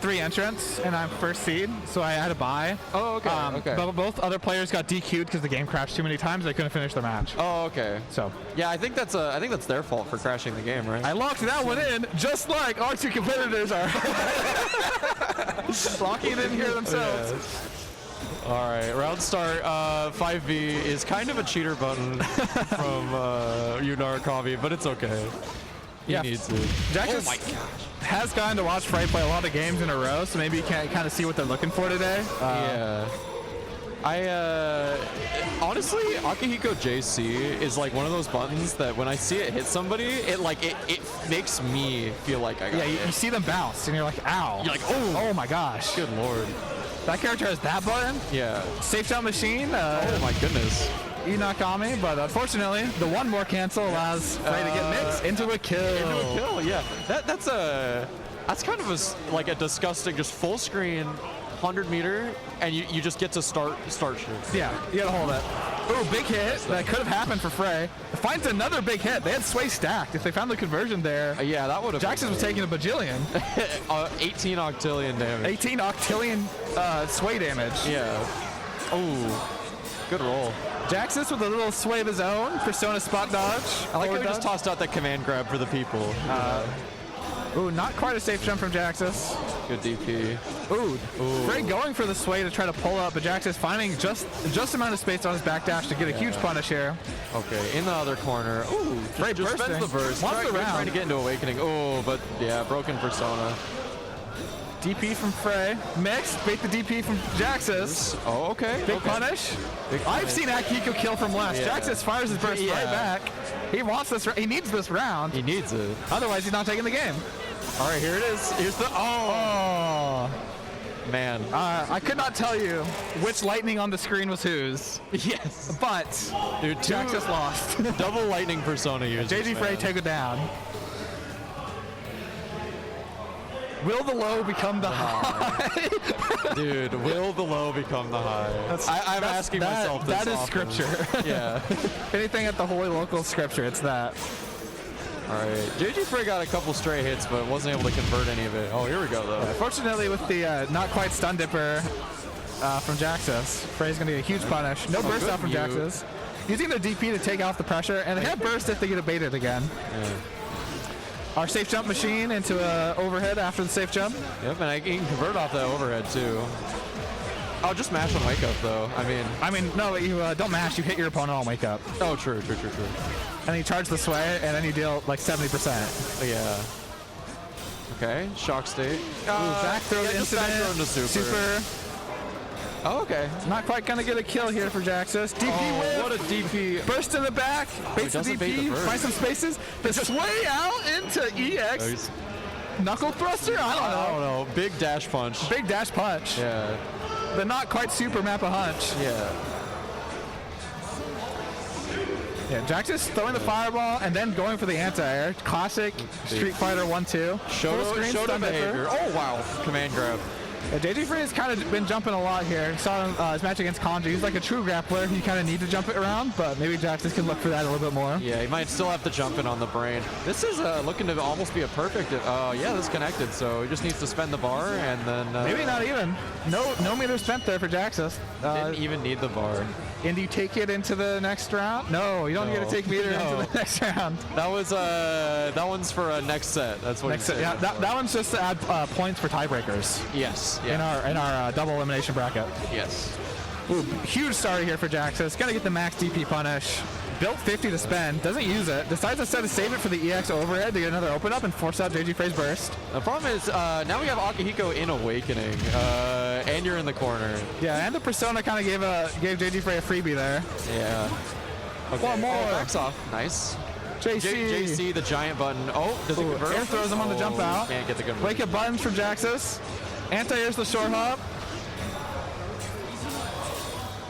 3 entrants, and I'm first seed, so I had to buy. Oh, okay. Okay. But both other players got DQ'd because the game crashed too many times. They couldn't finish their match. Oh, okay. So yeah, I think that's their fault for crashing the game, right? I locked that one in, just like our 2 competitors are locking it in here themselves. Yeah. All right, round start. 5V is kind of a cheater button from you, Narukami, but it's okay. He needs it. Jaxas oh my gosh. has gotten to watch Frey play a lot of games in a row, so maybe you can kind of see what they're looking for today. Yeah. Honestly, Akihiko JC is like one of those buttons that when I see it hit somebody, it makes me feel like I got it. Yeah, you see them bounce, and you're like, ow. You're like, oh my gosh. Good lord. That character has that button? Yeah. Safe jump machine. Oh my goodness. Narukami, but unfortunately, the one more cancel allows Frey to get mixed into a kill. Into a kill, yeah. That's kind of like a disgusting, just full screen, 100-meter, and you just get to start shooting. Yeah, you gotta hold it. Ooh, big hit. That could have happened for Frey. Finds another big hit. They had Sway stacked. If they found the conversion there, yeah, that would have. Jaxas was taking a bajillion. 18 octillion damage. 18 octillion Sway damage. Yeah. Oh, good roll. Jaxas with a little sway of his own. Persona spot dodge. I like how he just tossed out that command grab for the people. Ooh, not quite a safe jump from Jaxas. Good DP. Ooh. Frey going for the sway to try to pull up, but Jaxas finding just amount of space on his backdash to get a huge punish here. Okay, in the other corner. Ooh, Frey just spends the burst. Trying to get into Awakening. Oh, but yeah, broken Persona. DP from Frey. Mixed. Bait the DP from Jaxas. Oh, okay. Big punish. I've seen Akihiko kill from left. Yeah. Jaxas fires his burst right back. He wants this. He needs this round. He needs it. Otherwise, he's not taking the game. All right, here it is. Here's the man. I could not tell you which lightning on the screen was whose. Yes. But dude, Jaxas lost. Double lightning Persona users. JGFrey take it down. Will the low become the high? Dude, will the low become the high? I'm asking myself this. That is often. scripture. Yeah. Anything at the holy local scripture, it's that. All right. JGFrey got a couple stray hits, but wasn't able to convert any of it. Oh, here we go, though. Yeah, fortunately, with the not quite stun dipper from Jaxas, Frey's going to get a huge punish. No burst out from Jaxas. Using their DP to take off the pressure, and they have burst if they get baited again. Yeah. Our safe jump machine into a overhead after the safe jump. Yep, and I can convert off that overhead too. I'll just mash on wake up though. I mean, no, you don't mash. You hit your opponent on wake up. Oh, true. And then you charge the sway, and then you deal like 70%. Yeah. Okay, shock state. Back throw incident. Back throw into super. Oh, okay. Not quite gonna get a kill here for Jaxas. DP whip. What a DP. Burst in the back. Baits the DP. Find some spaces. The sway out into EX. Knuckle thruster? I don't know. Big dash punch. Big dash punch. Yeah. The not quite super map a hunch. Yeah. Yeah, Jaxas throwing the fireball and then going for the anti-air. Classic Street Fighter 1-2. Shoto behavior. Oh, wow. Command grab. Yeah, JGFrey has kind of been jumping a lot here. Saw him his match against Kanji. He's like a true grappler. You kind of need to jump it around, but maybe Jaxas can look for that a little bit more. Yeah, he might still have to jump in on the brain. This is looking to almost be a perfect. Yeah, this is connected, so he just needs to spend the bar and then. Maybe not even. No meter spent there for Jaxas. Didn't even need the bar. And do you take it into the next round? No, you don't get to take meter into the next round. That was that one's for next set. That's what next set. Yeah, that one's just to add points for tiebreakers. Yes. Yeah. In our double elimination bracket. Yes. Ooh, huge start here for Jaxas. Got to get the max DP punish. Built 50 to spend. Doesn't use it. Decides instead to save it for the EX overhead to get another open up and force out JGFrey's burst. The problem is now we have Akihiko in Awakening, and you're in the corner. Yeah, and the Persona kind of gave JGFrey a freebie there. Yeah. Okay. One more. Backs off. Nice. JC, the giant button. Oh, does it convert? Air throws him on the jump out. Can't get the conversion. Wake up buttons from Jaxas. Anti-airs the short hop.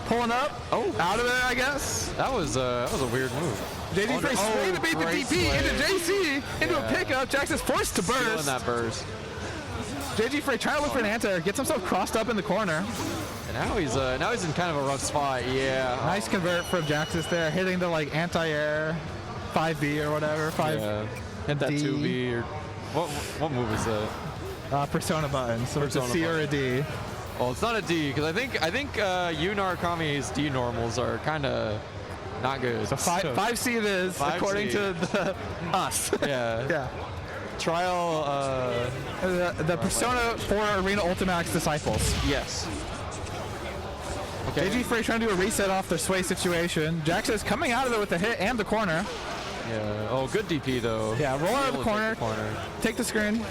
Pulling up. Oh, out of it, I guess. That was a weird move. JGFrey sway to beat the DP into JC into a pickup. Jaxas forced to burst. Feeling that burst. JGFrey trying to look for an anti-air. Gets himself crossed up in the corner. And now he's in kind of a rough spot. Yeah. Nice convert from Jaxas there, hitting the like anti-air 5B or whatever. 5. Yeah. Hit that 2B or what move is that? Persona button, so Persona it's a C or a D. Oh, it's not a D because I think you Narukami's D normals are kind of not good. So 5C it is, 5C. according to us. Yeah. Yeah. Trial. The Persona 4 Arena Ultimax disciples. Yes. Okay. JGFrey trying to do a reset off their sway situation. Jaxas coming out of it with the hit and the corner. Yeah. Oh, good DP though. Yeah, roll out of the corner. Take the screen.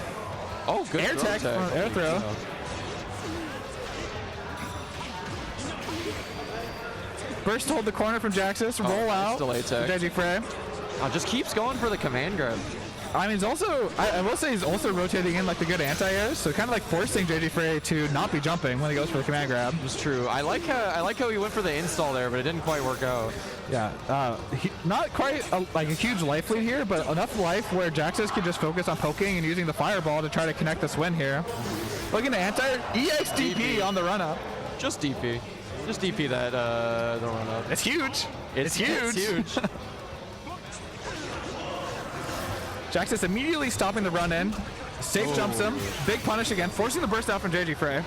Oh, good air tech. Air throw. Burst hold the corner from Jaxas. Roll out. Still A-tech. JGFrey. Oh, just keeps going for the command grab. I mean, he's also, I will say he's also rotating in like the good anti-airs, so kind of like forcing JGFrey to not be jumping when he goes for the command grab. It's true. I like how he went for the install there, but it didn't quite work out. Yeah, not quite like a huge life lead here, but enough life where Jaxas can just focus on poking and using the fireball to try to connect this win here. Looking to EXDP on the run-up. Just DP. Just DP that the run-up. It's huge. It's huge. It's huge. Jaxas immediately stopping the run-in. Safe jumps him. Big punish again, forcing the burst out from JGFrey.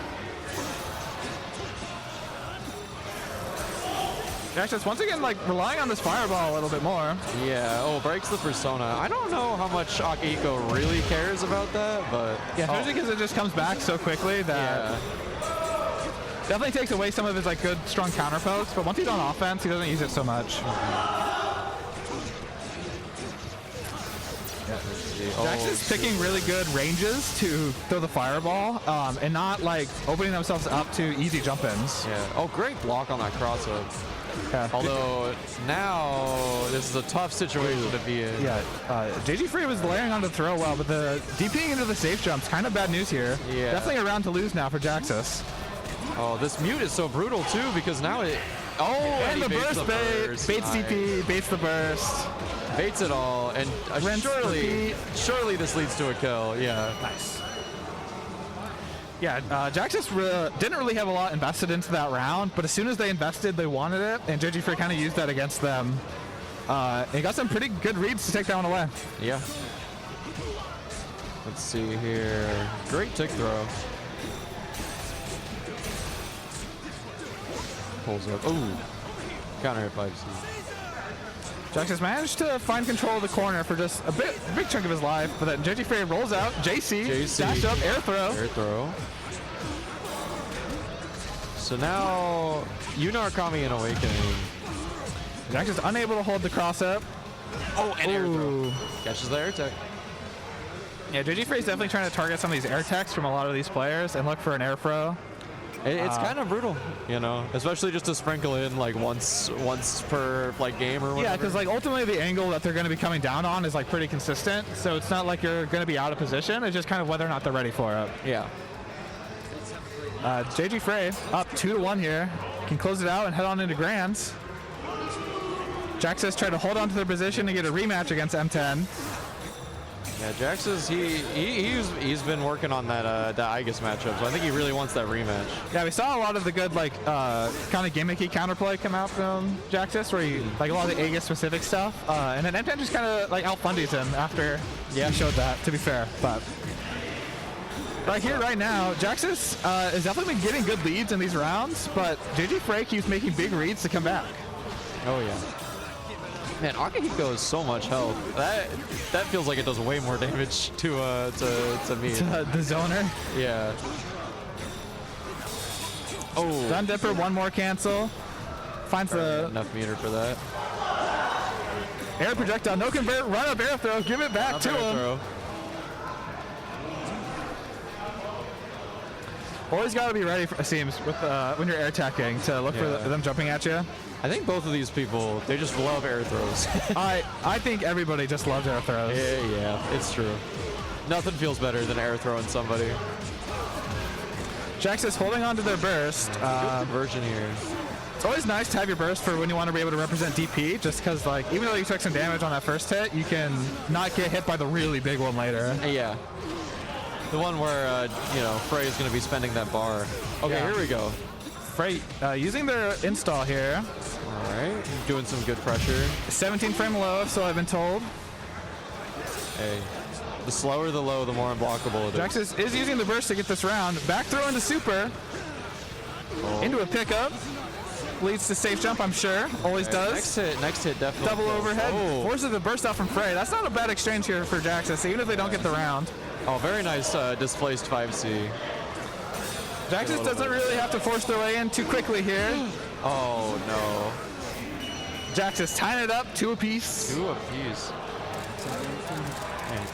Jaxas once again like relying on this fireball a little bit more. Yeah. Oh, breaks the persona. I don't know how much Akihiko really cares about that, but yeah, especially because it just comes back so quickly that definitely takes away some of his like good strong counter pokes. But once he's on offense, he doesn't use it so much. Jaxas picking really good ranges to throw the fireball and not like opening themselves up to easy jump-ins. Yeah. Oh, great block on that cross-up. Yeah. Although now this is a tough situation to be in. Yeah. JGFrey was layering on the throw well, but the DPing into the safe jumps kind of bad news here. Yeah. Definitely a round to lose now for Jaxas. Oh, this mute is so brutal too because now it. Oh, and the burst baits DP, baits the burst. Baits it all, and surely this leads to a kill. Yeah. Nice. Yeah, Jaxas didn't really have a lot invested into that round, but as soon as they invested, they wanted it, and JGFrey kind of used that against them. And got some pretty good reads to take that one away. Yeah. Let's see here. Great tick throw. Pulls up. Ooh. Counter hit 5C. Jaxas managed to find control of the corner for just a big chunk of his life, but then JGFrey rolls out, JC, dash up, air throw. Air throw. So now, Narukami and Awakening. Jaxas unable to hold the cross up. Oh, and air throw. Catches the air tech. Yeah, JGFrey is definitely trying to target some of these air techs from a lot of these players and look for an air throw. It's kind of brutal, you know, especially just to sprinkle in like once per like game or whatever. Yeah, because like ultimately the angle that they're going to be coming down on is like pretty consistent, so it's not like you're going to be out of position. It's just kind of whether or not they're ready for it. Yeah. JGFrey up 2-1 here, can close it out and head on into grands. Jaxas tried to hold on to their position to get a rematch against M10. Yeah, Jaxas, he's been working on that Aegis matchup, so I think he really wants that rematch. Yeah, we saw a lot of the good like kind of gimmicky counterplay come out from Jaxas, where he like a lot of the Aegis specific stuff, and then M10 just kind of like outfundies him after he showed that. To be fair, but right here, right now, Jaxas has definitely been getting good leads in these rounds, but JGFrey keeps making big reads to come back. Oh yeah. Man, Akihiko has so much health. That feels like it does way more damage to me. The zoner. Yeah. Oh. Gun Dipper, one more cancel. Finds the enough meter for that. Air projectile, no convert, run up air throw, give it back to him. Throw. Always got to be ready, it seems, with when you're air attacking to look for them jumping at you. I think both of these people, they just love air throws. I think everybody just loves air throws. Yeah, it's true. Nothing feels better than air throwing somebody. Jaxas holding on to their burst. Good conversion here. It's always nice to have your burst for when you want to be able to represent DP, just because like even though you took some damage on that first hit, you can not get hit by the really big one later. Yeah. The one where, Frey is going to be spending that bar. Okay, here we go. Frey using their install here. All right, doing some good pressure. 17 frame low, so I've been told. Hey. The slower the low, the more unblockable it is. Jaxas is using the burst to get this round. Back throw into super. Into a pickup. Leads to safe jump, I'm sure. Always does. Next hit definitely. Double kills. overhead. Oh. Forces the burst out from Frey. That's not a bad exchange here for Jaxas, even if they don't get the round. Oh, very nice displaced 5C. Jaxas doesn't really have to force their way in too quickly here. Oh, no. Jaxas tying it up, 2 apiece. 2 apiece. Man.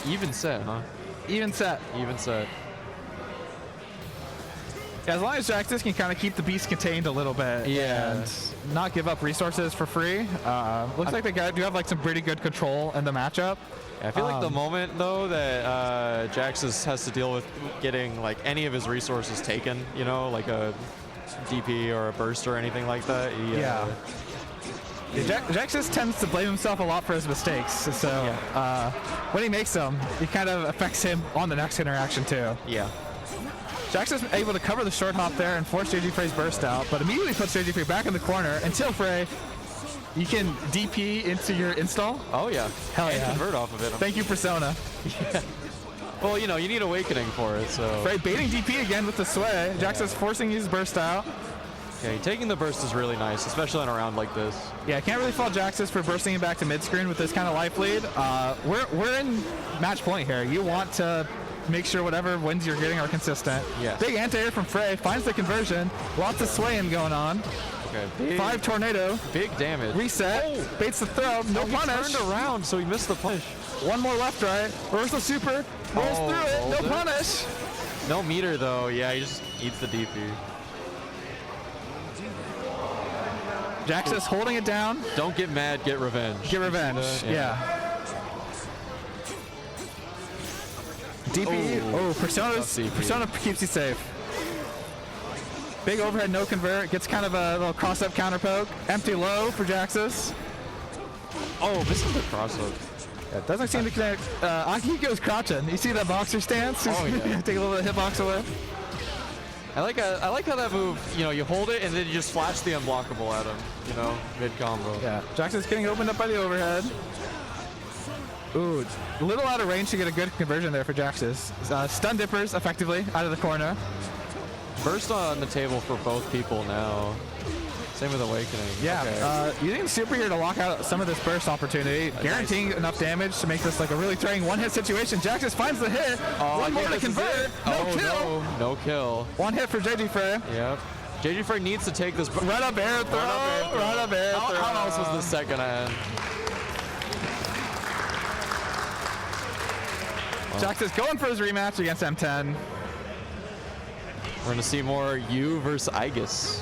Even set, huh? Even set. Even set. Yeah, as long as Jaxas can kind of keep the beast contained a little bit, and not give up resources for free. Looks like they do have like some pretty good control in the matchup. I feel like the moment though that Jaxas has to deal with getting like any of his resources taken, you know, like a DP or a burst or anything like that. Jaxas tends to blame himself a lot for his mistakes, so when he makes them, it kind of affects him on the next interaction too. Yeah. Jaxas is able to cover the short hop there and force JGFrey's burst out, but immediately puts JGFrey back in the corner until Frey, you can DP into your install. Oh yeah. Hell and yeah. Convert off of it. Thank you, Persona. Yeah. Well, you know, you need Awakening for it, so. Frey baiting DP again with the sway. Jaxas forcing his burst out. Okay, taking the burst is really nice, especially on a round like this. Yeah, can't really fault Jaxas for bursting him back to mid-screen with this kind of life lead. We're in match point here. You want to make sure whatever wins you're getting are consistent. Yes. Big anti-air from Frey, finds the conversion. Lots of swaying going on. Okay, big, 5 tornado. Big damage. Reset. Baits the throw. No punish. He turned around, so he missed the punish. One more left, right. Reversal super. Rolls through it. No punish. No meter, though. Yeah, he just eats the DP. Jaxas holding it down. Don't get mad, get revenge. Get revenge. Yeah. DP. Oh, Persona keeps you safe. Big overhead, no convert. Gets kind of a little cross-up counter poke. Empty low for Jaxas. Oh, this is the cross-up. Yeah, doesn't seem to connect. Akihiko's crouching. You see that boxer stance? Oh, yeah. Take a little bit of hitbox away. I like how that move, you know, you hold it and then you just flash the unblockable at him, you know, mid-combo. Yeah, Jaxas getting opened up by the overhead. Ooh, a little out of range to get a good conversion there for Jaxas. Stun dippers effectively out of the corner. Burst on the table for both people now. Same with Awakening. Yeah, okay. using Super here to lock out some of this burst opportunity, guaranteeing enough damage to make this like a really threatening one-hit situation. Jaxas finds the hit. One more to convert. No kill. No kill. One hit for JGFrey. Yep. JGFrey needs to take this. Run up air throw. Run up air throw. How else was the second end? Jaxas going for his rematch against M10. We're going to see more you versus Aegis.